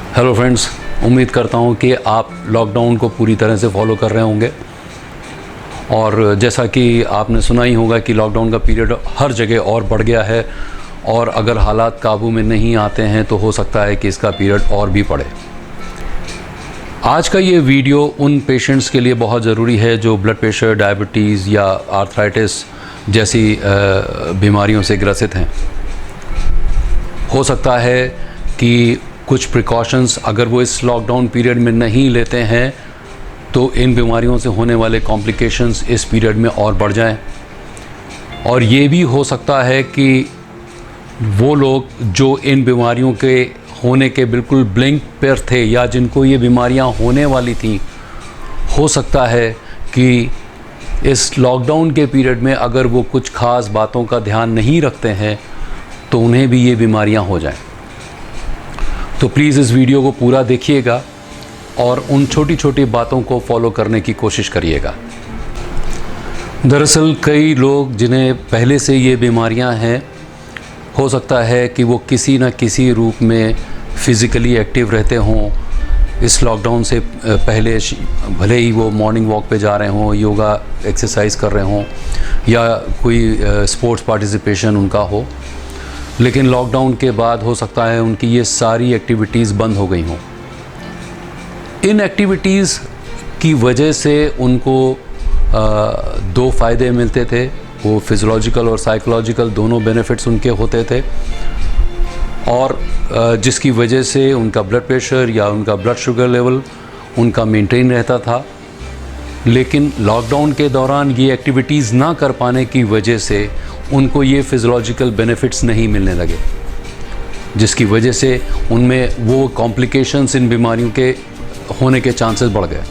Hello friends, उम्मीद करता हूँ कि आप लॉकडाउन को पूरी तरह से फॉलो कर रहे होंगे। और जैसा कि आपने सुना ही होगा कि लॉकडाउन का पीरियड हर जगह और बढ़ गया है, और अगर हालात काबू में नहीं आते हैं तो हो सकता है कि इसका पीरियड और भी बढ़े। आज का ये वीडियो उन पेशेंट्स के लिए बहुत ज़रूरी है जो ब्लड प्रेशर, डायबिटीज़ या आर्थराइटिस जैसी बीमारियों से ग्रसित हैं। हो सकता है कि कुछ प्रिकॉशंस अगर वो इस लॉकडाउन पीरियड में नहीं लेते हैं तो इन बीमारियों से होने वाले कॉम्प्लिकेशंस इस पीरियड में और बढ़ जाएं। और ये भी हो सकता है कि वो लोग जो इन बीमारियों के होने के बिल्कुल ब्लिंक पर थे या जिनको ये बीमारियां होने वाली थी, हो सकता है कि इस लॉकडाउन के पीरियड में अगर वो कुछ ख़ास बातों का ध्यान नहीं रखते हैं तो उन्हें भी ये बीमारियां हो जाएं। तो प्लीज़ इस वीडियो को पूरा देखिएगा और उन छोटी छोटी बातों को फॉलो करने की कोशिश करिएगा। दरअसल कई लोग जिन्हें पहले से ये बीमारियां हैं, हो सकता है कि वो किसी न किसी रूप में फ़िज़िकली एक्टिव रहते हों इस लॉकडाउन से पहले, भले ही वो मॉर्निंग वॉक पे जा रहे हों, योगा एक्सरसाइज कर रहे हों या कोई स्पोर्ट्स पार्टिसिपेशन उनका हो, लेकिन लॉकडाउन के बाद हो सकता है उनकी ये सारी एक्टिविटीज़ बंद हो गई हों। इन एक्टिविटीज़ की वजह से उनको दो फ़ायदे मिलते थे, वो फिज़ियोलॉजिकल और साइकोलॉजिकल दोनों बेनिफिट्स उनके होते थे, और जिसकी वजह से उनका ब्लड प्रेशर या उनका ब्लड शुगर लेवल उनका मेंटेन रहता था। लेकिन लॉकडाउन के दौरान ये एक्टिविटीज़ ना कर पाने की वजह से उनको ये फिज़ियोलॉजिकल बेनिफिट्स नहीं मिलने लगे, जिसकी वजह से उनमें वो कॉम्प्लिकेशंस इन बीमारियों के होने के चांसेस बढ़ गए।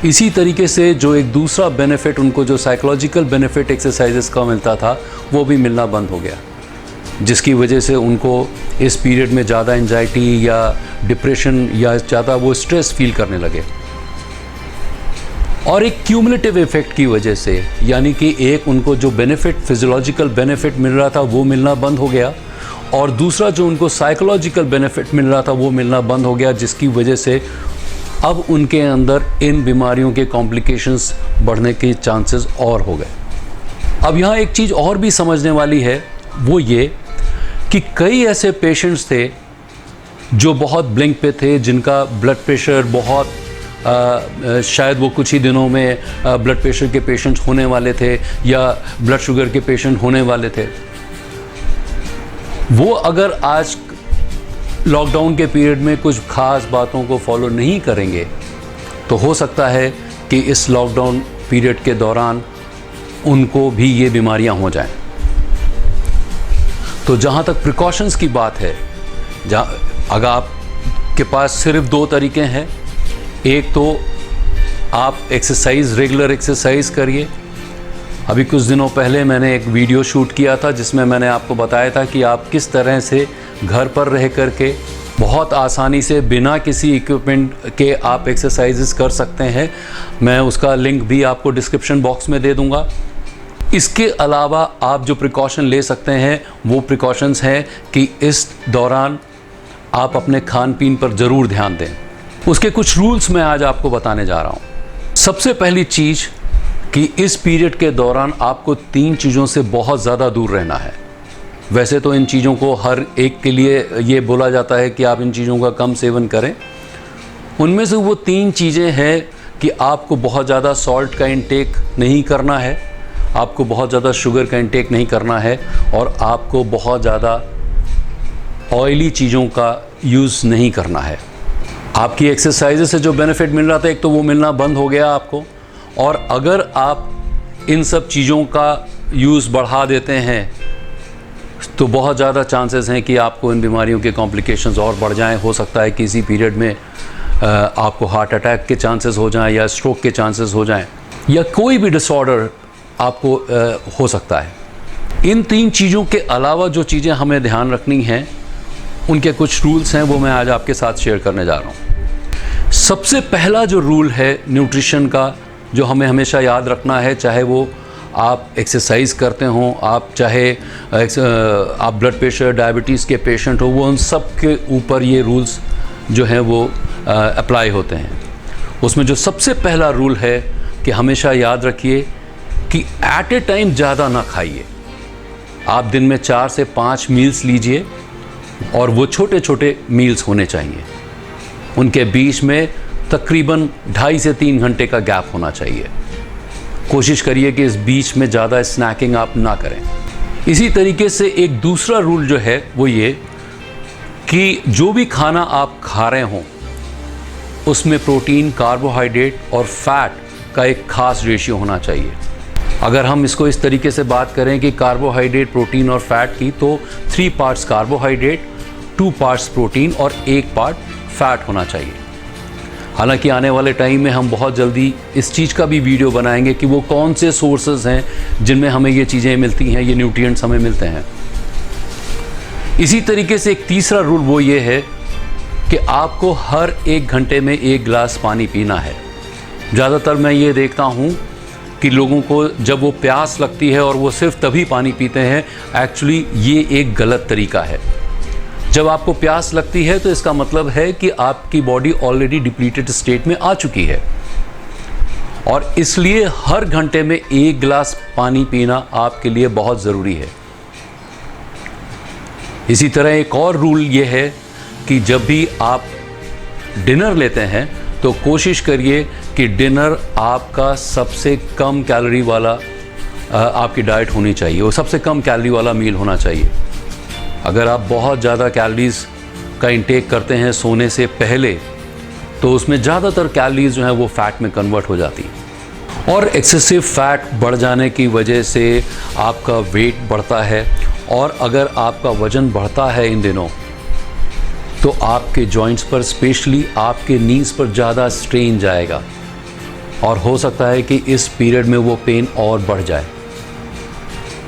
इसी तरीके से जो एक दूसरा बेनिफिट उनको, जो साइकोलॉजिकल बेनिफिट एक्सरसाइजेस का मिलता था, वो भी मिलना बंद हो गया, जिसकी वजह से उनको इस पीरियड में ज़्यादा एंजाइटी या डिप्रेशन या ज़्यादा वो स्ट्रेस फील करने लगे। और एक क्यूमुलेटिव इफ़ेक्ट की वजह से, यानी कि एक उनको जो बेनिफिट, फिज़ियोलॉजिकल बेनिफिट मिल रहा था वो मिलना बंद हो गया, और दूसरा जो उनको साइकोलॉजिकल बेनिफिट मिल रहा था वो मिलना बंद हो गया, जिसकी वजह से अब उनके अंदर इन बीमारियों के कॉम्प्लिकेशंस बढ़ने के चांसेस और हो गए। अब यहाँ एक चीज़ और भी समझने वाली है, वो ये कि कई ऐसे पेशेंट्स थे जो बहुत ब्लिंक पे थे, जिनका ब्लड प्रेशर बहुत शायद वो कुछ ही दिनों में ब्लड प्रेशर के पेशेंट होने वाले थे या ब्लड शुगर के पेशेंट होने वाले थे। वो अगर आज लॉकडाउन के पीरियड में कुछ ख़ास बातों को फॉलो नहीं करेंगे तो हो सकता है कि इस लॉकडाउन पीरियड के दौरान उनको भी ये बीमारियां हो जाएं। तो जहाँ तक प्रिकॉशंस की बात है, अगर आपके पास सिर्फ दो तरीके हैं, एक तो आप रेगुलर एक्सरसाइज करिए। अभी कुछ दिनों पहले मैंने एक वीडियो शूट किया था जिसमें मैंने आपको बताया था कि आप किस तरह से घर पर रह करके बहुत आसानी से बिना किसी इक्विपमेंट के आप एक्सरसाइजेस कर सकते हैं। मैं उसका लिंक भी आपको डिस्क्रिप्शन बॉक्स में दे दूंगा। इसके अलावा आप जो प्रिकॉशन ले सकते हैं वो प्रिकॉशंस हैं कि इस दौरान आप अपने खान पीन पर ज़रूर ध्यान दें। उसके कुछ रूल्स मैं आज आपको बताने जा रहा हूँ। सबसे पहली चीज़ कि इस पीरियड के दौरान आपको 3 चीज़ों से बहुत ज़्यादा दूर रहना है। वैसे तो इन चीज़ों को हर एक के लिए ये बोला जाता है कि आप इन चीज़ों का कम सेवन करें। उनमें से वो 3 चीज़ें हैं कि आपको बहुत ज़्यादा सॉल्ट का इंटेक नहीं करना है, आपको बहुत ज़्यादा शुगर का इंटेक नहीं करना है, और आपको बहुत ज़्यादा ऑयली चीज़ों का यूज़ नहीं करना है। आपकी एक्सरसाइज से जो बेनिफिट मिल रहा था, एक तो वो मिलना बंद हो गया आपको, और अगर आप इन सब चीज़ों का यूज़ बढ़ा देते हैं तो बहुत ज़्यादा चांसेस हैं कि आपको इन बीमारियों के कॉम्प्लिकेशंस और बढ़ जाएं। हो सकता है कि इसी पीरियड में आपको हार्ट अटैक के चांसेस हो जाएं या स्ट्रोक के चांसेस हो जाएं या कोई भी डिसऑर्डर आपको हो सकता है। इन 3 चीज़ों के अलावा जो चीज़ें हमें ध्यान रखनी हैं, उनके कुछ रूल्स हैं, वो मैं आज आपके साथ शेयर करने जा रहा हूँ। सबसे पहला जो रूल है न्यूट्रिशन का, जो हमें हमेशा याद रखना है, चाहे वो आप एक्सरसाइज करते हों, आप चाहे आप ब्लड प्रेशर, डायबिटीज़ के पेशेंट हो, वो उन सब के ऊपर ये रूल्स जो हैं वो अप्लाई होते हैं। उसमें जो सबसे पहला रूल है कि हमेशा याद रखिए कि एट ए टाइम ज़्यादा ना खाइए। आप दिन में 4 से 5 मील्स लीजिए और वो छोटे छोटे मील्स होने चाहिए। उनके बीच में तकरीबन 2.5 से 3 घंटे का गैप होना चाहिए। कोशिश करिए कि इस बीच में ज़्यादा स्नैकिंग आप ना करें। इसी तरीके से एक दूसरा रूल जो है वो ये कि जो भी खाना आप खा रहे हों उसमें प्रोटीन, कार्बोहाइड्रेट और फैट का एक खास रेशियो होना चाहिए। अगर हम इसको इस तरीके से बात करें कि कार्बोहाइड्रेट, प्रोटीन और फैट की, तो 3 पार्ट्स कार्बोहाइड्रेट, 2 पार्ट्स प्रोटीन और 1 पार्ट फैट होना चाहिए। हालांकि आने वाले टाइम में हम बहुत जल्दी इस चीज़ का भी वीडियो बनाएंगे कि वो कौन से सोर्सेज हैं जिनमें हमें ये चीज़ें मिलती हैं, ये न्यूट्रिएंट्स हमें मिलते हैं। इसी तरीके से एक तीसरा रूल वो ये है कि आपको हर 1 घंटे में 1 गिलास पानी पीना है। ज़्यादातर मैं ये देखता हूँ कि लोगों को जब वो प्यास लगती है और वो सिर्फ तभी पानी पीते हैं। एक्चुअली ये एक गलत तरीका है। जब आपको प्यास लगती है तो इसका मतलब है कि आपकी बॉडी ऑलरेडी डिप्लीटेड स्टेट में आ चुकी है और इसलिए हर घंटे में 1 गिलास पानी पीना आपके लिए बहुत ज़रूरी है। इसी तरह एक और रूल ये है कि जब भी आप डिनर लेते हैं तो कोशिश करिए कि डिनर आपका सबसे कम कैलोरी वाला आपकी डाइट होनी चाहिए, वो सबसे कम कैलोरी वाला मील होना चाहिए। अगर आप बहुत ज़्यादा कैलोरीज़ का इंटेक करते हैं सोने से पहले तो उसमें ज़्यादातर कैलोरीज़ जो हैं वो फ़ैट में कन्वर्ट हो जाती हैं और एक्सेसिव फ़ैट बढ़ जाने की वजह से आपका वेट बढ़ता है और अगर आपका वज़न बढ़ता है इन दिनों तो आपके जॉइंट्स पर, स्पेशली आपके नीज़ पर ज़्यादा स्ट्रेन जाएगा और हो सकता है कि इस पीरियड में वो पेन और बढ़ जाए।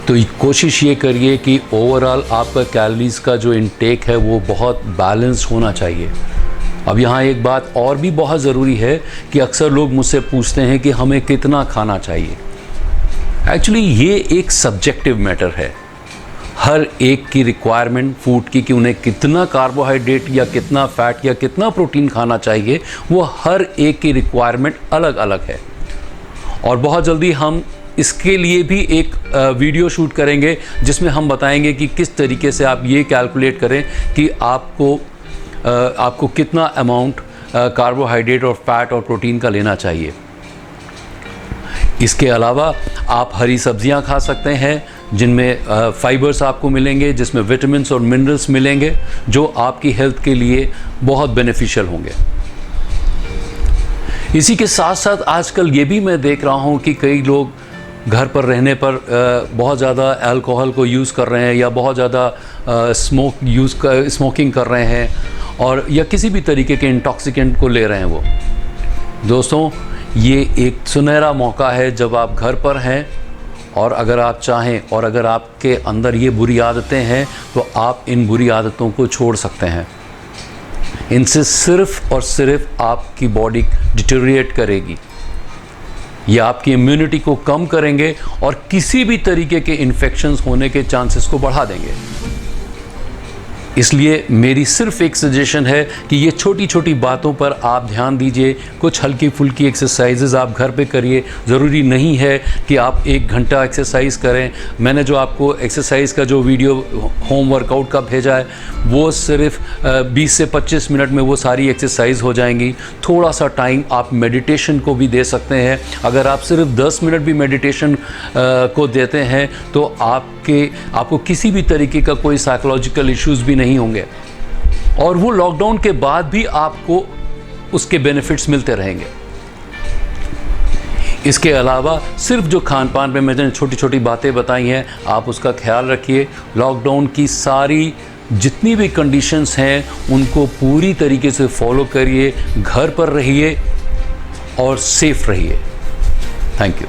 तो कोशिश ये करिए कि ओवरऑल आपका कैलोरीज़ का जो इंटेक है वो बहुत बैलेंस्ड होना चाहिए। अब यहाँ एक बात और भी बहुत ज़रूरी है कि अक्सर लोग मुझसे पूछते हैं कि हमें कितना खाना चाहिए। एक्चुअली ये एक सब्जेक्टिव मैटर है। हर एक की रिक्वायरमेंट फूड की कि उन्हें कितना कार्बोहाइड्रेट या कितना फैट या कितना प्रोटीन खाना चाहिए, वो हर एक की रिक्वायरमेंट अलग अलग है। और बहुत जल्दी हम इसके लिए भी एक वीडियो शूट करेंगे जिसमें हम बताएंगे कि किस तरीके से आप ये कैलकुलेट करें कि आपको कितना अमाउंट कार्बोहाइड्रेट और फैट और प्रोटीन का लेना चाहिए। इसके अलावा आप हरी सब्जियां खा सकते हैं जिनमें फाइबर्स आपको मिलेंगे, जिसमें विटामिन्स और मिनरल्स मिलेंगे जो आपकी हेल्थ के लिए बहुत बेनिफिशियल होंगे। इसी के साथ साथ आजकल ये भी मैं देख रहा हूँ कि कई लोग घर पर रहने पर बहुत ज़्यादा अल्कोहल को यूज़ कर रहे हैं या बहुत ज़्यादा स्मोकिंग कर रहे हैं और या किसी भी तरीके के इंटॉक्सिकेंट को ले रहे हैं। वो दोस्तों, ये एक सुनहरा मौका है जब आप घर पर हैं और अगर आप चाहें और अगर आपके अंदर ये बुरी आदतें हैं तो आप इन बुरी आदतों को छोड़ सकते हैं। इनसे सिर्फ और सिर्फ आपकी बॉडी डिटेरिएट करेगी, ये आपकी इम्यूनिटी को कम करेंगे और किसी भी तरीके के इन्फेक्शंस होने के चांसेस को बढ़ा देंगे। इसलिए मेरी सिर्फ एक सजेशन है कि ये छोटी छोटी बातों पर आप ध्यान दीजिए। कुछ हल्की फुल्की एक्सरसाइजेज आप घर पे करिए। ज़रूरी नहीं है कि आप 1 घंटा एक्सरसाइज करें। मैंने जो आपको एक्सरसाइज का जो वीडियो होम वर्कआउट का भेजा है वो सिर्फ 20 से 25 मिनट में वो सारी एक्सरसाइज हो जाएंगी। थोड़ा सा टाइम आप मेडिटेशन को भी दे सकते हैं। अगर आप सिर्फ 10 मिनट भी मेडिटेशन को देते हैं तो आपको किसी भी तरीके का कोई साइकोलॉजिकल इश्यूज़ भी नहीं होंगे और वो लॉकडाउन के बाद भी आपको उसके बेनिफिट्स मिलते रहेंगे। इसके अलावा सिर्फ जो खान पान में मैंने छोटी छोटी बातें बताई हैं आप उसका ख्याल रखिए। लॉकडाउन की सारी जितनी भी कंडीशंस हैं उनको पूरी तरीके से फॉलो करिए, घर पर रहिए और सेफ रहिए। Thank you.